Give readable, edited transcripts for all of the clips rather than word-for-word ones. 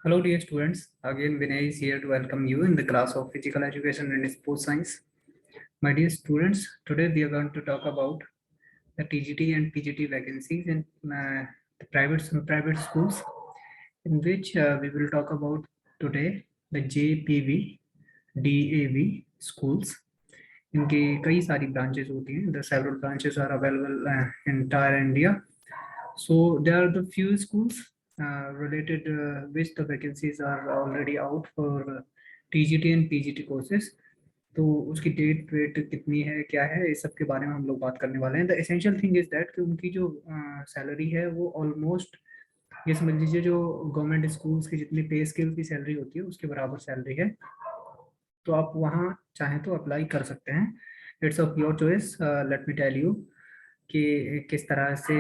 Hello dear students, again Vinay is here to welcome you in the class of Physical Education and Sports Science. My dear students, today we are going to talk about the TGT and PGT vacancies in the private schools, in which we will talk about today the JPV, DAV schools. इनकी कई सारी branches होती हैं. The several branches are available in entire India. So there are the few schools related which the vacancies are already out for TGT and PGT courses. तो उसकी date wait कितनी है, क्या है, इस सब के बारे में हम लोग बात करने वाले हैं. The essential thing is that कि उनकी जो सैलरी है वो ऑलमोस्ट, ये समझ लीजिए, जो गवर्नमेंट स्कूल्स की जितनी पे स्केल की सैलरी होती है उसके बराबर सैलरी है. तो आप वहाँ चाहें तो अप्लाई कर सकते हैं. It's of your choice. Let me tell you कि किस तरह से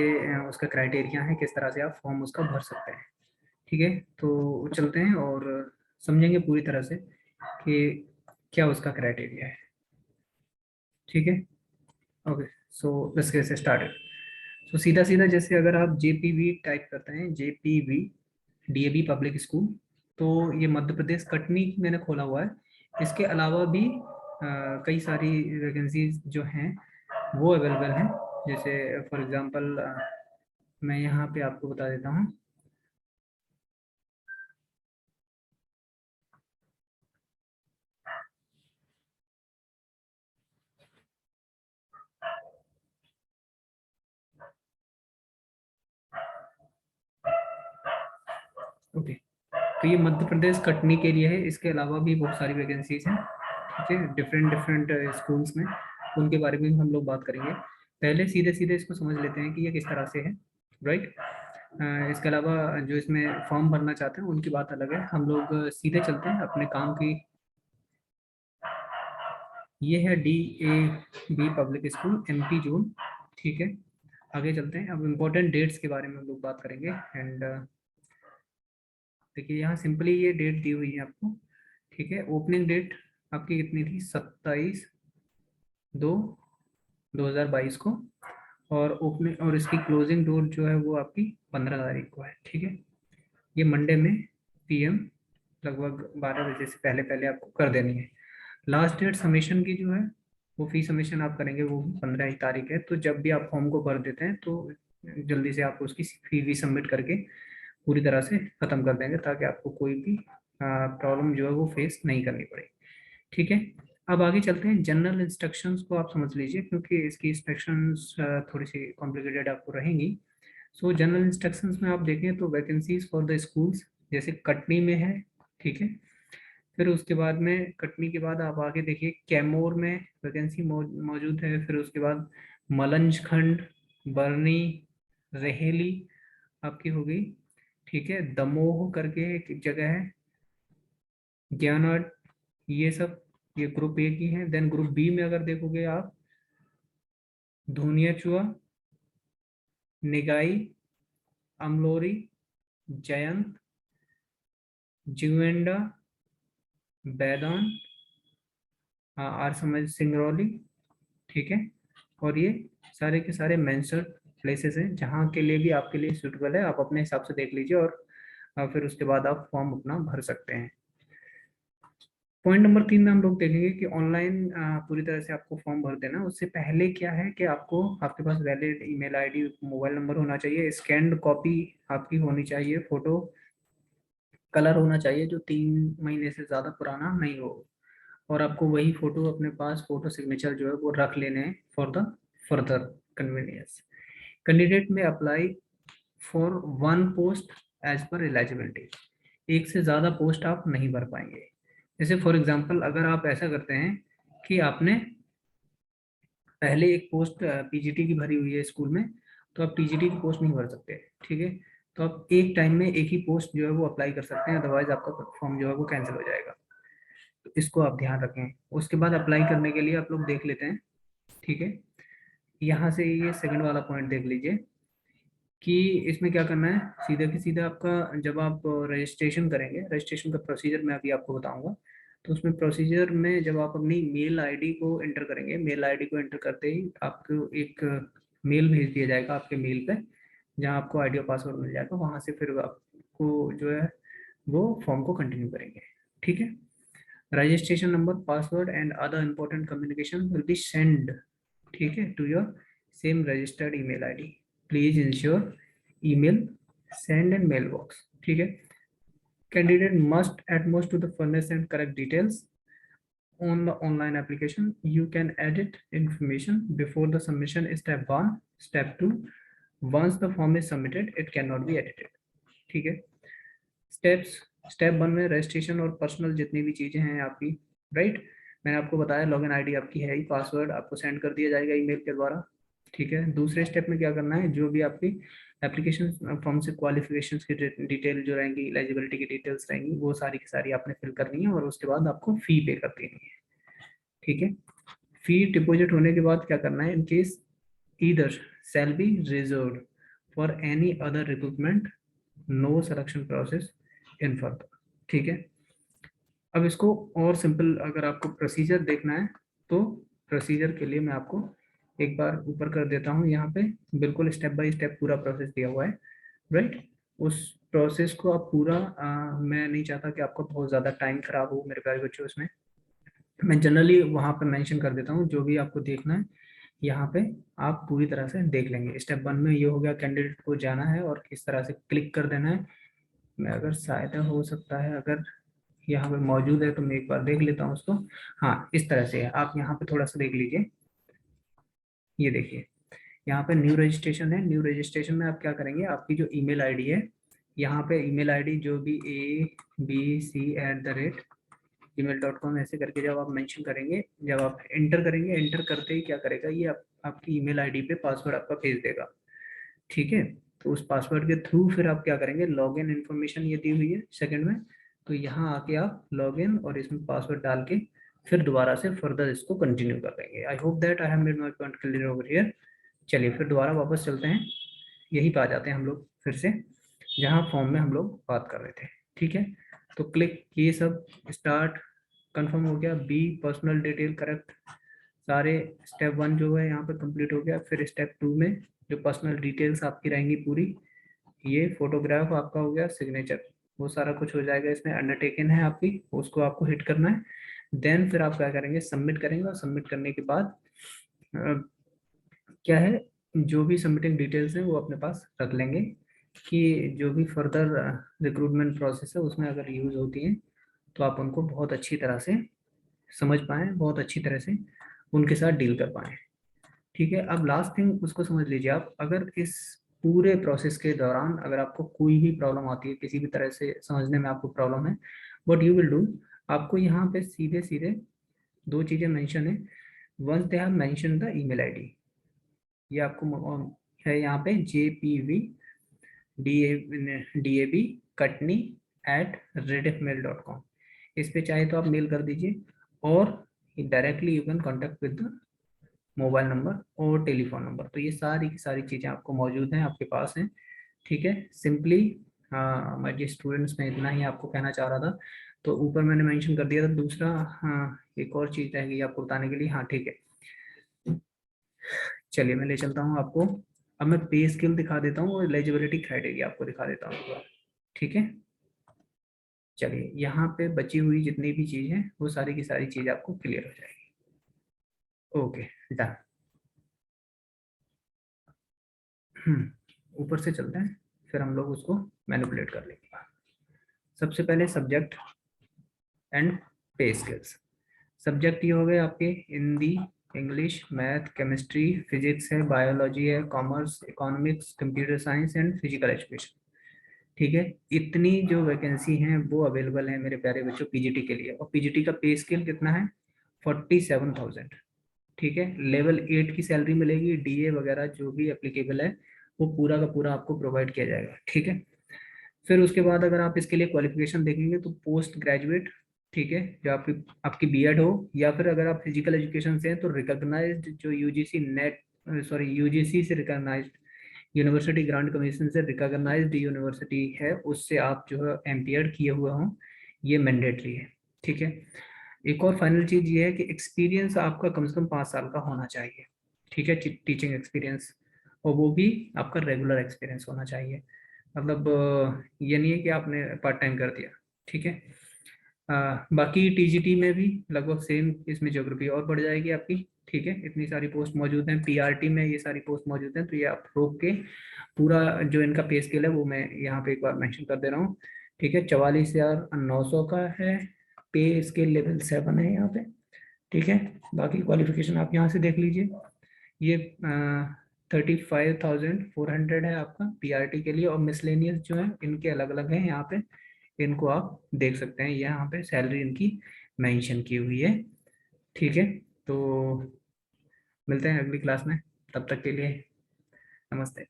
उसका क्राइटेरिया है, किस तरह से आप फॉर्म उसका भर सकते हैं. ठीक है, तो चलते हैं और समझेंगे पूरी तरह से कि क्या उसका क्राइटेरिया है. ठीक है, okay. So let's get started. तो सीधा सीधा जैसे अगर आप जेपीवी टाइप करते हैं, जेपीवी डीएवी पब्लिक स्कूल, तो ये मध्य प्रदेश कटनी मैंने खोला हुआ है. इसके अलावा भी कई सारी वैकेंसीज जो हैं वो अवेलेबल हैं. जैसे फॉर एग्जांपल मैं यहाँ पे आपको बता देता हूँ. ओके, तो ये मध्य प्रदेश कटनी के लिए है. इसके अलावा भी बहुत सारी वैकेंसीज हैं, ठीक है, डिफरेंट डिफरेंट स्कूल्स में. उनके बारे में हम लोग बात करेंगे. पहले सीधे सीधे इसको समझ लेते हैं कि ये किस तरह से है, राइट. इसके अलावा जो इसमें फॉर्म भरना चाहते हैं उनकी बात अलग है. हम लोग सीधे चलते हैं अपने काम की. ये है DAV public school, MP zone. ठीक है, आगे चलते हैं. अब इम्पोर्टेंट डेट्स के बारे में हम लोग बात करेंगे. एंड देखिए यहाँ सिंपली ये डेट दी हुई है आपको. ठीक है, ओपनिंग डेट आपकी कितनी थी? 27/2/2022 को. और ओपनिंग और इसकी क्लोजिंग डेट जो है वो आपकी 15 तारीख को है. ठीक है, ये मंडे में PM लगभग 12 बजे से पहले पहले आपको कर देनी है. लास्ट डेट सबमिशन की जो है वो फी सबमिशन आप करेंगे वो 15 ही तारीख है. तो जब भी आप फॉर्म को भर देते हैं तो जल्दी से आप उसकी फी भी सबमिट करके पूरी तरह से ख़त्म कर देंगे, ताकि आपको कोई भी प्रॉब्लम जो है वो फेस नहीं करनी पड़े. ठीक है, अब आगे चलते हैं. जनरल इंस्ट्रक्शंस को आप समझ लीजिए, क्योंकि इसकी इंस्ट्रक्शंस थोड़ी सी कॉम्प्लिकेटेड आपको रहेंगी. सो जनरल इंस्ट्रक्शंस में आप देखें तो वैकेंसीज फॉर द स्कूल्स जैसे कटनी में है. ठीक है, फिर उसके बाद में कटनी के बाद आप आगे देखिए कैमूर में वैकेंसी मौजूद है. फिर उसके बाद मलंजखंड, बरनी, रहेली आपकी हो गई. ठीक है, दमोह करके एक जगह है, ज्ञानवाड, ये सब ये ग्रुप A की है. देन ग्रुप B में अगर देखोगे आप धुनियाचुआ, निगाई, अमलोरी, जयंत, जिवेंडा, बैदान, आर समझ, सिंगरौली. ठीक है, और ये सारे के सारे मेंशन्ड प्लेसेस हैं जहाँ के लिए भी आपके लिए सूटेबल है. आप अपने हिसाब से देख लीजिए और फिर उसके बाद आप फॉर्म अपना भर सकते हैं. पॉइंट नंबर 3 में हम लोग देखेंगे कि ऑनलाइन पूरी तरह से आपको फॉर्म भर देना. उससे पहले क्या है कि आपको आपके पास valid email ID, mobile number होना चाहिए, स्कैन्ड कॉपी आपकी होनी चाहिए, फोटो कलर होना चाहिए जो 3 महीने से ज़्यादा पुराना नहीं हो, और आपको वही फोटो अपने पास, फोटो सिग्नेचर जो है वो रख लेने हैं for the further convenience. Candidate में अप्लाई फॉर 1 पोस्ट एज पर एलिजिबिलिटी. एक से ज़्यादा पोस्ट आप नहीं भर पाएंगे. जैसे फॉर एग्जांपल अगर आप ऐसा करते हैं कि आपने पहले एक पोस्ट PGT की भरी हुई है स्कूल में, तो आप TGT की पोस्ट नहीं भर सकते. ठीक है, तो आप एक टाइम में एक ही पोस्ट जो है वो अप्लाई कर सकते हैं, अदरवाइज आपका फॉर्म जो है वो कैंसिल हो जाएगा. तो इसको आप ध्यान रखें. उसके बाद अप्लाई करने के लिए आप लोग देख लेते हैं. ठीक है, यहाँ से ये सेकंड वाला पॉइंट देख लीजिए कि इसमें क्या करना है. सीधे की सीधा आपका जब आप रजिस्ट्रेशन करेंगे, रजिस्ट्रेशन का प्रोसीजर मैं अभी आपको बताऊंगा. तो उसमें प्रोसीजर में जब आप अपनी मेल आईडी को एंटर करेंगे, मेल आईडी को एंटर करते ही आपको एक मेल भेज दिया जाएगा आपके मेल पे, जहां आपको आईडी और पासवर्ड मिल जाएगा. वहां से फिर आपको जो है वो फॉर्म को कंटिन्यू करेंगे। ठीक है, registration number, password and other important communication will be send, ठीक है, to your same registered email ID. Please ensure email send and mail box. ठीक है, candidate must at most to the furnish and correct details on the online application. You can edit information before the submission. Step 1, step 2, once the form is submitted it cannot be edited। ठीक है, steps, step 1 में registration और personal जितनी भी चीजें हैं आपकी, right, मैंने आपको बताया लॉगिन आईडी आपकी है ही, पासवर्ड आपको सेंड कर दिया जाएगा ईमेल के द्वारा। ठीक है, दूसरे स्टेप में क्या करना है, जो भी आपकी एप्लीकेशन फॉर्म से क्वालिफिकेशंस की डिटेल जो रहेंगी, एलिजिबिलिटी की डिटेल्स रहेंगी, वो सारी की सारी आपने फिल करनी है और उसके बाद आपको फी पे कर देनी है। ठीक है, फी डिपॉजिट होने के बाद क्या करना है, in case either shall be reserved for any other recruitment, no selection process in further. ठीक है, अब इसको और सिंपल अगर आपको प्रोसीजर देखना है तो प्रोसीजर के लिए मैं आपको एक बार ऊपर कर देता हूँ, यहाँ पे बिल्कुल स्टेप बाय स्टेप पूरा प्रोसेस दिया हुआ है, राइट। उस प्रोसेस को आप पूरा मैं नहीं चाहता कि आपको बहुत ज़्यादा टाइम खराब हो मेरे प्यारे बच्चों, उसमें मैं जनरली वहाँ पे मेंशन कर देता हूँ जो भी आपको देखना है यहाँ पे आप पूरी तरह से देख लेंगे। स्टेप 1 में ये हो गया, कैंडिडेट को जाना है और किस तरह से क्लिक कर देना है। मैं अगर शायद हो सकता है अगर यहाँ पे मौजूद है तो मैं एक बार देख लेता हूँ उसको। हाँ, इस तरह से आप यहाँ पे थोड़ा सा देख लीजिए, ये देखिए यहाँ पे न्यू रजिस्ट्रेशन है। न्यू रजिस्ट्रेशन में आप क्या करेंगे, आपकी जो ईमेल आईडी है, यहाँ पे ईमेल आईडी जो भी abc@gmail.com ऐसे करके जब आप मेंशन करेंगे, जब आप एंटर करेंगे, एंटर करते ही क्या करेगा ये आपकी ईमेल आईडी पे पासवर्ड आपका भेज देगा। ठीक है, तो उस पासवर्ड के थ्रू फिर आप क्या करेंगे, लॉगिन इन्फॉर्मेशन ये दी हुई है सेकंड में, तो यहाँ आके आप लॉगिन और इसमें पासवर्ड डाल के फिर दोबारा से फर्दर इसको कंटिन्यू कर देंगे। I hope that I have made my point clear over here. चलिए फिर दोबारा वापस चलते हैं, यही पे आ जाते हैं हम लोग फिर से जहाँ फॉर्म में हम लोग बात कर रहे थे। ठीक है, तो क्लिक ये सब स्टार्ट कंफर्म हो गया, बी पर्सनल डिटेल करेक्ट, सारे स्टेप 1 जो है यहाँ पे कंप्लीट हो गया। फिर स्टेप 2 में जो पर्सनल डिटेल्स आपकी रहेंगी पूरी, ये फोटोग्राफ आपका हो गया, सिग्नेचर, वो सारा कुछ हो जाएगा इसमें, अंडरटेकन है आपकी, उसको आपको हिट करना है। देन फिर आप क्या करेंगे, सबमिट करेंगे और सबमिट करने के बाद क्या है, जो भी सबमिटिंग डिटेल्स हैं वो अपने पास रख लेंगे कि जो भी फर्दर रिक्रूटमेंट प्रोसेस है उसमें अगर यूज होती है तो आप उनको बहुत अच्छी तरह से समझ पाएँ, बहुत अच्छी तरह से उनके साथ डील कर पाएँ। ठीक है, अब लास्ट थिंग उसको समझ लीजिए आप, अगर इस पूरे प्रोसेस के दौरान अगर आपको कोई भी प्रॉब्लम आती है, किसी भी तरह से समझने में आपको प्रॉब्लम है, व्हाट यू विल डू, आपको यहाँ पे सीधे सीधे दो चीज़ें मेंशन है। Once they have mention the email ID, ये आपको है यहाँ पे JPV DAB katni@rediffmail.com, इस पे चाहे तो आप मेल कर दीजिए और directly you can contact with the mobile number और टेलीफोन नंबर। तो ये सारी की सारी चीज़ें आपको मौजूद हैं, आपके पास हैं। ठीक है, सिंपली मैं स्टूडेंट्स में इतना ही आपको कहना चाह रहा था, तो ऊपर मैंने मेंशन कर दिया था। दूसरा एक और चीज़ रहेगी आपको बताने के लिए। हाँ ठीक है, चलिए मैं ले चलता हूँ आपको, अब मैं पे स्केल दिखा देता हूँ और एलिजिबिलिटी क्राइटेरिया आपको दिखा देता हूँ एक बार। ठीक है, चलिए यहाँ पे बची हुई जितनी भी चीज़ है वो सारी की सारी चीज़ आपको क्लियर हो जाएगी। Okay done. ऊपर से चलते हैं, फिर हम लोग उसको मैनिपुलेट कर लेंगे। सबसे पहले सब्जेक्ट एंड पे स्किल्स। सब्जेक्ट ये हो गए आपके Hindi, English, math, chemistry, physics है, बायोलॉजी है, commerce, economics, computer science and physical education. ठीक है, इतनी जो वैकेंसी हैं वो अवेलेबल है मेरे प्यारे बच्चों पीजीटी के लिए, और पीजीटी का पे स्केल कितना है, 47,000। ठीक है, लेवल 8 की सैलरी मिलेगी, डीए वगैरह जो भी एप्लीकेबल है वो पूरा का पूरा आपको प्रोवाइड किया जाएगा। ठीक है, फिर उसके बाद अगर आप इसके लिए क्वालिफिकेशन देखेंगे तो पोस्ट ग्रेजुएट, ठीक है, जो आपकी आपकी बीएड हो, या फिर अगर आप फिजिकल एजुकेशन से हैं तो रिकॉग्नाइज्ड जो यूजीसी नेट सॉरी यूजीसी से रिकॉग्नाइज्ड, यूनिवर्सिटी ग्रांट कमीशन से रिकॉग्नाइज्ड यूनिवर्सिटी है, उससे आप जो है एम्पियर किए हुए हों, ये मैंडेटरी है। ठीक है, एक और फाइनल चीज ये है कि एक्सपीरियंस आपका कम से कम 5 साल का होना चाहिए। ठीक है, टीचिंग एक्सपीरियंस, और वो भी आपका रेगुलर एक्सपीरियंस होना चाहिए। मतलब ये नहीं है कि आपने पार्ट टाइम कर दिया, ठीक है। बाकी टीजीटी में भी लगभग सेम, इसमें ज्योग्राफी और बढ़ जाएगी आपकी, ठीक है। इतनी सारी पोस्ट मौजूद हैं, पीआरटी में ये सारी पोस्ट मौजूद हैं, तो ये आप रोक के पूरा जो इनका पे स्केल है वो मैं यहाँ पे एक बार मेंशन कर दे रहा हूँ, ठीक है। 44,900 का है, पे स्केल लेवल 7 है यहाँ पे, ठीक है। बाकी क्वालिफिकेशन आप यहाँ से देख लीजिए। ये 35,400 है आपका पीआरटी के लिए, और मिसलेनियस जो है इनके अलग अलग हैं यहाँ पे, इनको आप देख सकते हैं, यहाँ पे सैलरी इनकी मेंशन की हुई है, ठीक है। तो मिलते हैं अगली क्लास में, तब तक के लिए नमस्ते।